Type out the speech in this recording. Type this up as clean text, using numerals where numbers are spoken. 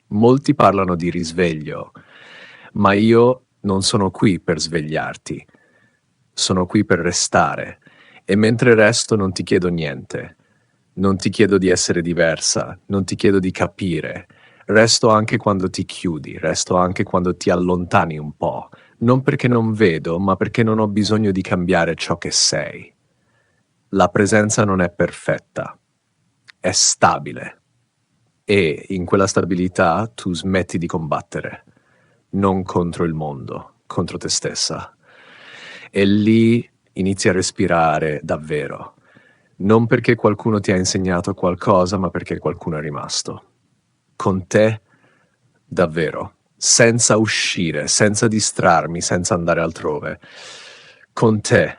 Molti parlano di risveglio, ma io non sono qui per svegliarti, sono qui per restare e mentre resto non ti chiedo niente, non ti chiedo di essere diversa, non ti chiedo di capire, resto anche quando ti chiudi, resto anche quando ti allontani un po', non perché non vedo, ma perché non ho bisogno di cambiare ciò che sei. La presenza non è perfetta, è stabile. E in quella stabilità tu smetti di combattere, non contro il mondo, contro te stessa. E lì inizi a respirare davvero, non perché qualcuno ti ha insegnato qualcosa, ma perché qualcuno è rimasto. Con te, davvero, senza uscire, senza distrarmi, senza andare altrove. Con te,